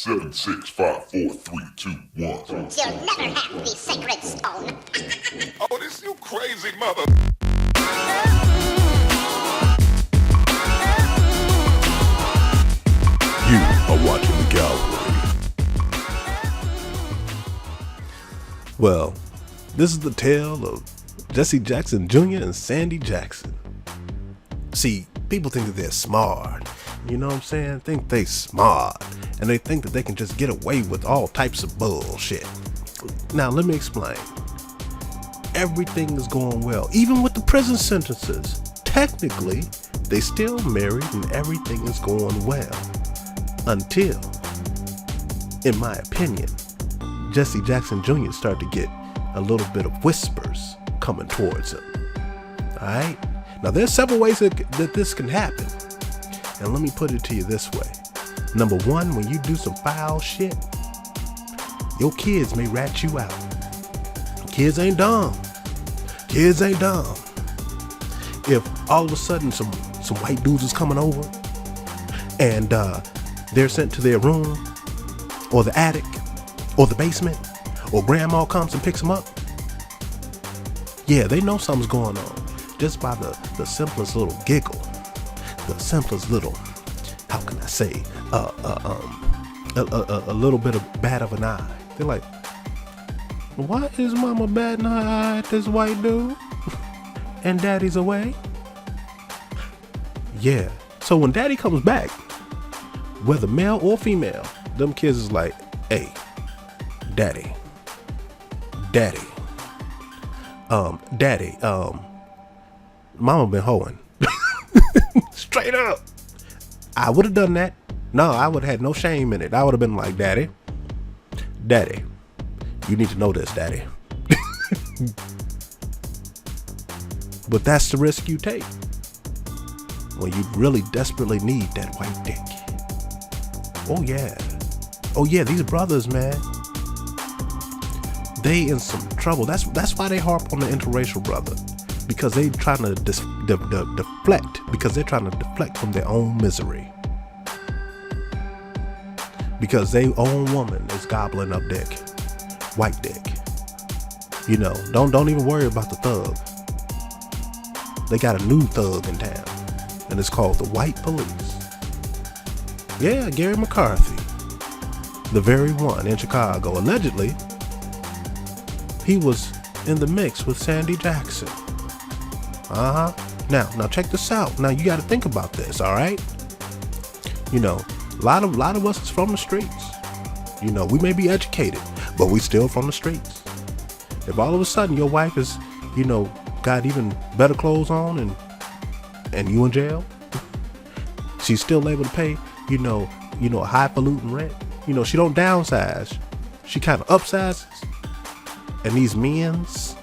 7, 6, 5, 4, 3, 2, 1. You'll never have the sacred stone. Oh, this you crazy mother. You are watching the Calvary. Well, this is the tale of Jessie Jackson Jr. and Sandi Jackson. See, people think that they're smart. You know what I'm saying? Think they smart. And they think that they can just get away with all types of bullshit. Now, let me explain. Everything is going well. Even with the prison sentences. Technically, they still married and everything is going well. Until, in my opinion, Jessie Jackson Jr. started to get a little bit of whispers coming towards him. Alright? Now, there's several ways that this can happen. And let me put it to you this way. Number one, when you do some foul shit, your kids may rat you out. Kids ain't dumb. Kids ain't dumb. If all of a sudden some white dudes is coming over and they're sent to their room or the attic or the basement or grandma comes and picks them up, yeah, they know something's going on just by the simplest little giggle, the simplest little, how can I say, a little bit of bat of an eye. They're like, why is mama batting her eye at this white dude and daddy's away? Yeah, so when daddy comes back, whether male or female, them kids is like, hey, daddy, mama been hoeing. Straight up. I would have done that. No, I would have had no shame in it. I would have been like, daddy, you need to know this, daddy. But that's the risk you take when you really desperately need that white dick. Oh yeah, these brothers, man, they in some trouble. That's why they harp on the interracial brother, because they trying to deflect, because they're trying to deflect from their own misery, because their own woman is gobbling up dick, white dick. You know, don't even worry about the thug. They got a new thug in town, and it's called the white police. Yeah, Gary McCarthy, the very one in Chicago. Allegedly, he was in the mix with Sandi Jackson. Now check this out. Now you got to think about this, all right? You know, a lot of us is from the streets. You know, we may be educated, but we still from the streets. If all of a sudden your wife is, you know, got even better clothes on and you in jail, she's still able to pay, you know, a highfalutin rent. You know, she don't downsize. She kind of upsizes. And these men's,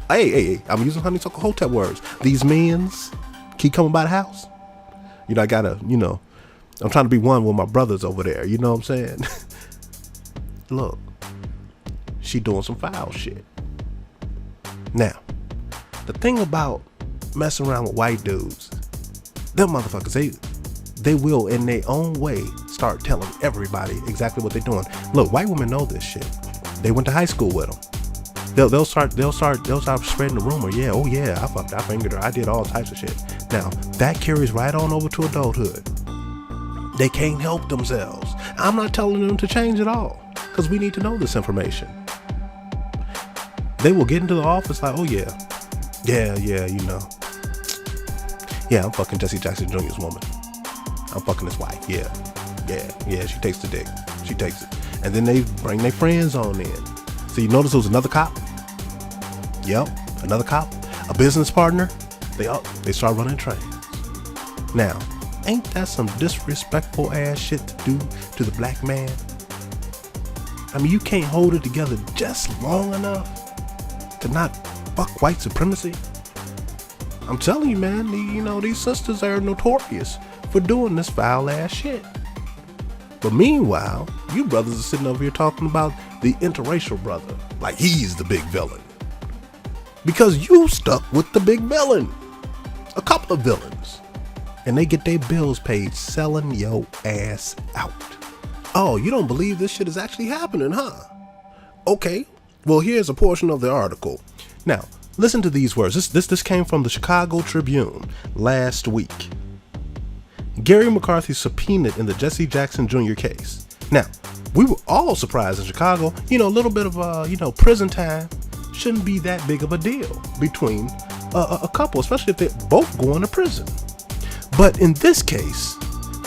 hey, I'm using honeysuckle hotep words. These men's keep coming by the house. You know, I'm trying to be one with my brothers over there. You know what I'm saying? Look, she doing some foul shit. Now, the thing about messing around with white dudes, them motherfuckers, they will in their own way start telling everybody exactly what they're doing. Look, white women know this shit. They went to high school with them. They'll start spreading the rumor. Yeah, oh yeah, I fingered her. I did all types of shit. Now that carries right on over to adulthood. They can't help themselves. I'm not telling them to change at all, because we need to know this information. They will get into the office like, oh yeah, you know, yeah, I'm fucking Jessie Jackson Jr.'s woman. I'm fucking his wife. Yeah, she takes the dick. She takes it. And then they bring their friends on in. So you notice there was another cop? Yep, another cop, a business partner. They start running trains. Now, ain't that some disrespectful ass shit to do to the black man? I mean, you can't hold it together just long enough to not fuck white supremacy. I'm telling you, man, these sisters are notorious for doing this foul ass shit. But meanwhile, you brothers are sitting over here talking about the interracial brother like he's the big villain, because you stuck with the big villain, a couple of villains, and they get their bills paid selling your ass out. Oh, you don't believe this shit is actually happening, huh? Okay, well, here's a portion of the article. Now, listen to these words. This came from the Chicago Tribune last week. Gary McCarthy subpoenaed in the Jesse Jackson Jr. case. Now, we were all surprised in Chicago. A little bit of, prison time shouldn't be that big of a deal between a couple, especially if they're both going to prison. But in this case,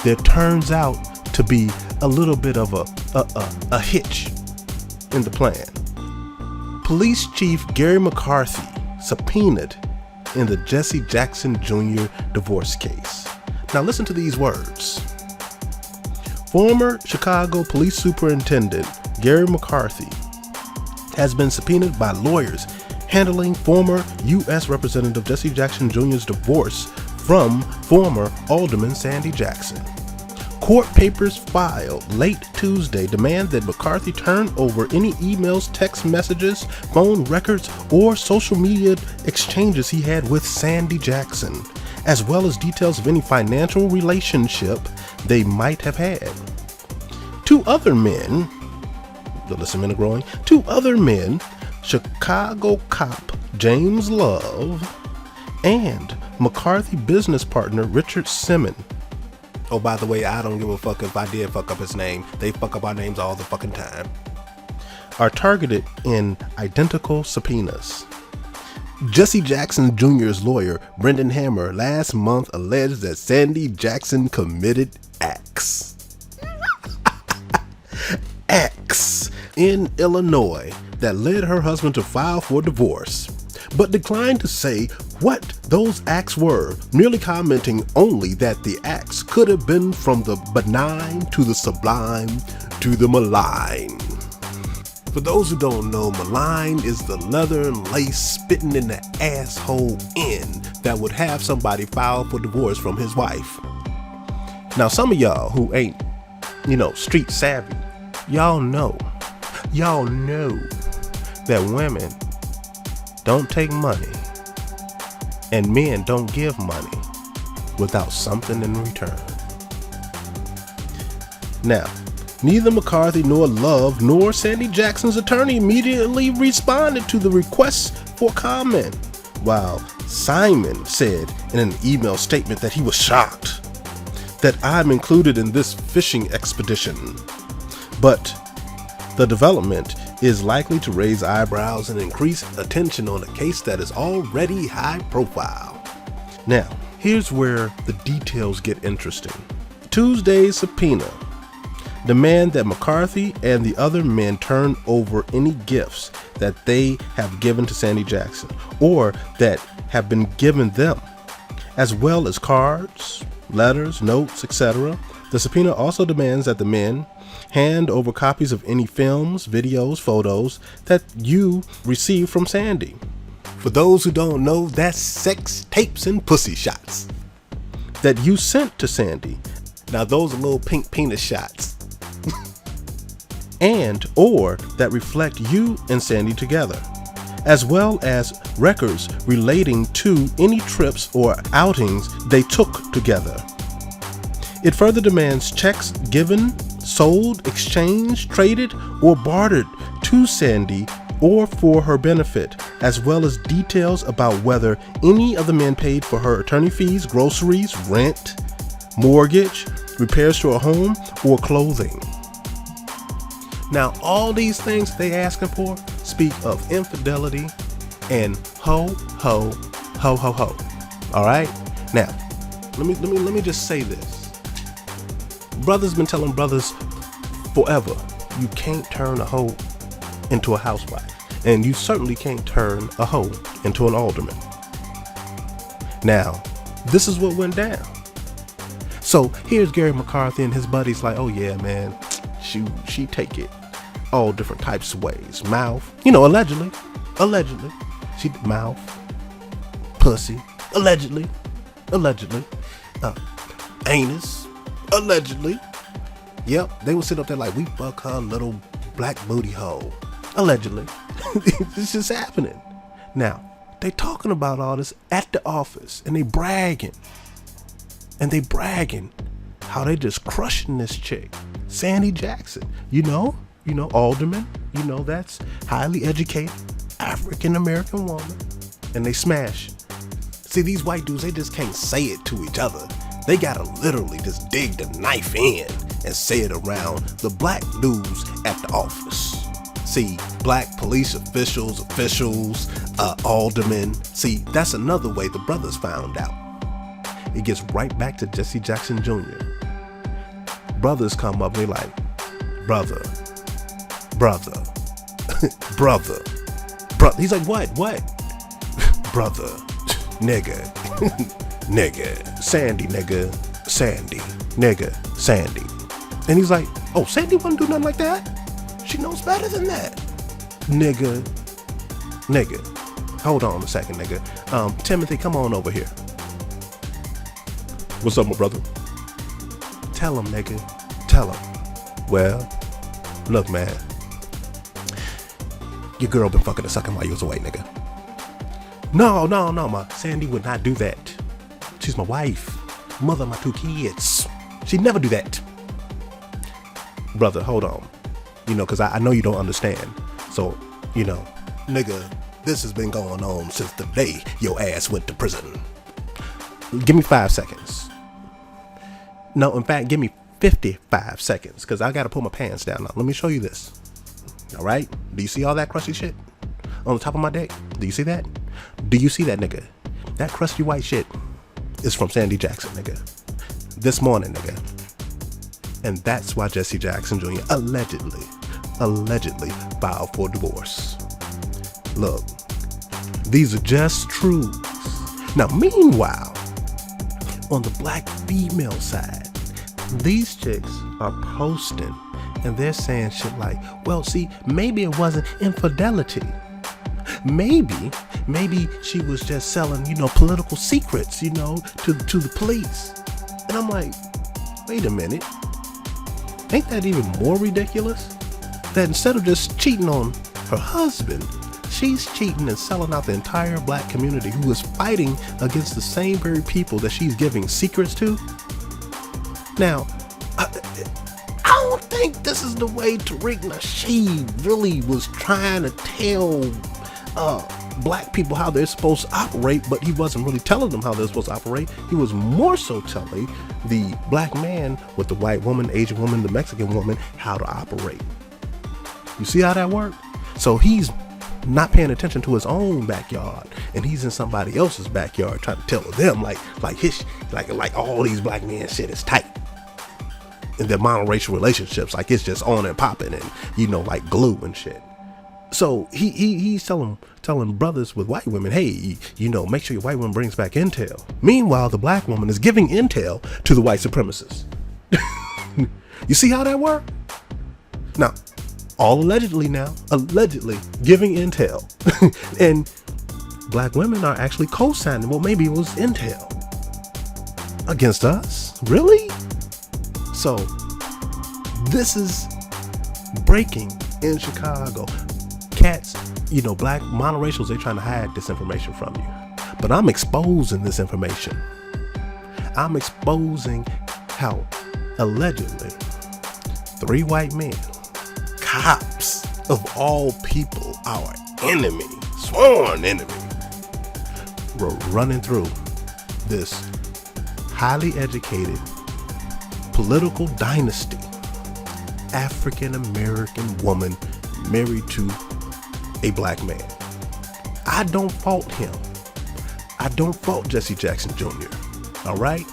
there turns out to be a little bit of a hitch in the plan. Police Chief Gary McCarthy subpoenaed in the Jesse Jackson Jr. divorce case. Now listen to these words. Former Chicago Police Superintendent Gary McCarthy has been subpoenaed by lawyers handling former U.S. Representative Jesse Jackson Jr.'s divorce from former Alderman Sandi Jackson. Court papers filed late Tuesday demand that McCarthy turn over any emails, text messages, phone records, or social media exchanges he had with Sandi Jackson, as well as details of any financial relationship they might have had. Two other men, Chicago cop James Love and McCarthy business partner Richard Simmons. Oh, by the way, I don't give a fuck if I did fuck up his name. They fuck up our names all the fucking time. Are targeted in identical subpoenas. Jesse Jackson Jr.'s lawyer, Brendan Hammer, last month alleged that Sandi Jackson committed acts in Illinois that led her husband to file for divorce, but declined to say what those acts were, merely commenting only that the acts could have been from the benign to the sublime to the malign. For those who don't know, malign is the leather and lace spitting in the asshole end that would have somebody file for divorce from his wife. Now, some of y'all who ain't, street savvy, y'all know that women don't take money and men don't give money without something in return. Now, neither McCarthy nor Love nor Sandi Jackson's attorney immediately responded to the request for comment, while Simon said in an email statement that he was shocked that I'm included in this fishing expedition. But the development is likely to raise eyebrows and increase attention on a case that is already high profile. Now, here's where the details get interesting. Tuesday's subpoena demand that McCarthy and the other men turn over any gifts that they have given to Sandi Jackson or that have been given them, as well as cards, letters, notes, etc. The subpoena also demands that the men hand over copies of any films, videos, photos that you received from Sandi. For those who don't know, that's sex tapes and pussy shots that you sent to Sandi. Now those are little pink penis shots. And or that reflect you and Sandi together, as well as records relating to any trips or outings they took together. It further demands checks given, sold, exchanged, traded, or bartered to Sandi or for her benefit, as well as details about whether any of the men paid for her attorney fees, groceries, rent, mortgage, repairs to her home, or clothing. Now, all these things they asking for speak of infidelity and ho, ho, ho, ho, ho. All right? Now, let me just say this. Brothers been telling brothers forever, you can't turn a hoe into a housewife. And you certainly can't turn a hoe into an alderman. Now, this is what went down. So here's Gary McCarthy and his buddies like, oh yeah, man, she take it all different types of ways. Mouth, allegedly. She mouth, pussy, allegedly. Anus, allegedly. Yep, they would sit up there like, we fuck her little black booty hole. Allegedly. This is happening. Now, they talking about all this at the office and they bragging. and they bragging how they just crushing this chick, Sandi Jackson. You know, alderman. You know, that's highly educated African American woman, and they smash. See, these white dudes, they just can't say it to each other. They gotta literally just dig the knife in and say it around the black dudes at the office. See, black police officials, aldermen. See, that's another way the brothers found out. It gets right back to Jessie Jackson Jr. Brothers come up, they like, brother. He's like, what? Brother, nigga, Sandi, nigga, Sandi. And he's like, oh, Sandi wouldn't do nothing like that. She knows better than that. Nigga. Hold on a second, nigga. Timothy, come on over here. What's up, my brother? Tell him, nigga. Tell him. Well, look, man. Your girl been fucking and sucking while you was away, nigga. No, my Sandi would not do that. She's my wife, mother of my 2 kids. She'd never do that. Brother, hold on. Because I know you don't understand. So, nigga, this has been going on since the day your ass went to prison. Give me 5 seconds. No, in fact, give me 55 seconds, because I got to pull my pants down now. Let me show you this. All right? Do you see all that crusty shit on the top of my deck? Do you see that? Do you see that, nigga? That crusty white shit is from Sandi Jackson, nigga. This morning, nigga. And that's why Jessie Jackson Jr. allegedly filed for divorce. Look, these are just truths. Now, meanwhile, on the black female side, these chicks are posting and they're saying shit like, well, see, maybe it wasn't infidelity. Maybe she was just selling, political secrets, to the police. And I'm like, wait a minute. Ain't that even more ridiculous? That instead of just cheating on her husband, she's cheating and selling out the entire black community who is fighting against the same very people that she's giving secrets to. Now, I don't think this is the way Tariq Nasheed really was trying to tell black people how they're supposed to operate, but he wasn't really telling them how they're supposed to operate. He was more so telling the black man with the white woman, Asian woman, the Mexican woman, how to operate. You see how that worked? So he's not paying attention to his own backyard, and he's in somebody else's backyard trying to tell them like all these black men shit is tight. And their monoracial relationships, like it's just on and popping and, like glue and shit. So he's telling brothers with white women, hey, make sure your white woman brings back intel. Meanwhile, the black woman is giving intel to the white supremacists. You see how that worked? Now, all allegedly giving intel. And black women are actually co-signing, well, maybe it was intel against us. Really? So this is breaking in Chicago. Cats, black monoracials, they're trying to hide this information from you. But I'm exposing this information. I'm exposing how allegedly 3 white men, cops of all people, our enemy, sworn enemy, were running through this highly educated political dynasty, African American woman married to a black man. I don't fault him. I don't fault Jessie Jackson Jr. All right?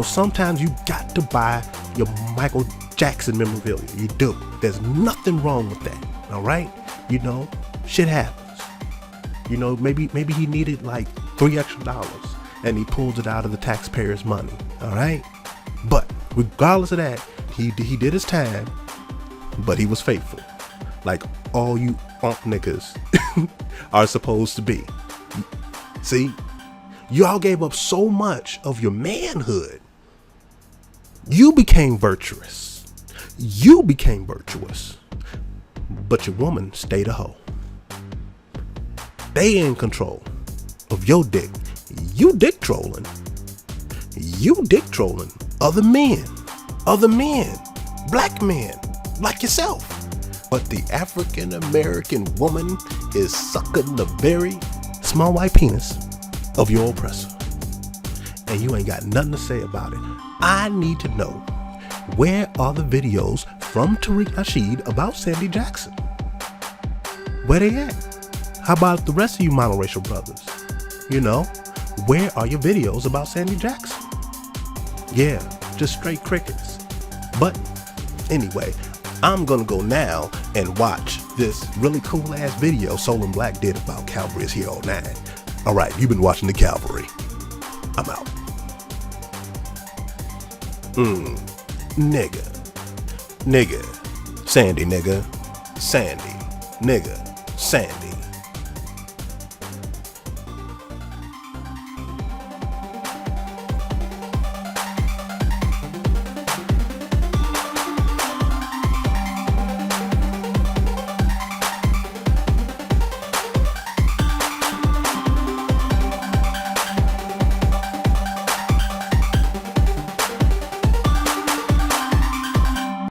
Sometimes you got to buy your Michael Jackson memorabilia. You do. There's nothing wrong with that. All right? Shit happens. Maybe he needed like $3 extra and he pulled it out of the taxpayers' money. All right? But regardless of that, he did his time, but he was faithful. Like all you niggas are supposed to be. See, y'all gave up so much of your manhood. You became virtuous. But your woman stayed a hoe. They in control of your dick. You dick trolling. You dick trolling other men, black men, like yourself. But the African American woman is sucking the very small white penis of your oppressor. And you ain't got nothing to say about it. I need to know, where are the videos from Tariq Nasheed about Sandi Jackson? Where they at? How about the rest of you monoracial brothers? You know, where are your videos about Sandi Jackson? Yeah, just straight crickets. But anyway, I'm gonna go now and watch this really cool ass video Soul and Black did about Calvary is Here 09. Alright, you've been watching the Calvary. I'm out. Nigga. Sandi, nigga. Sandi, nigga. Sandi.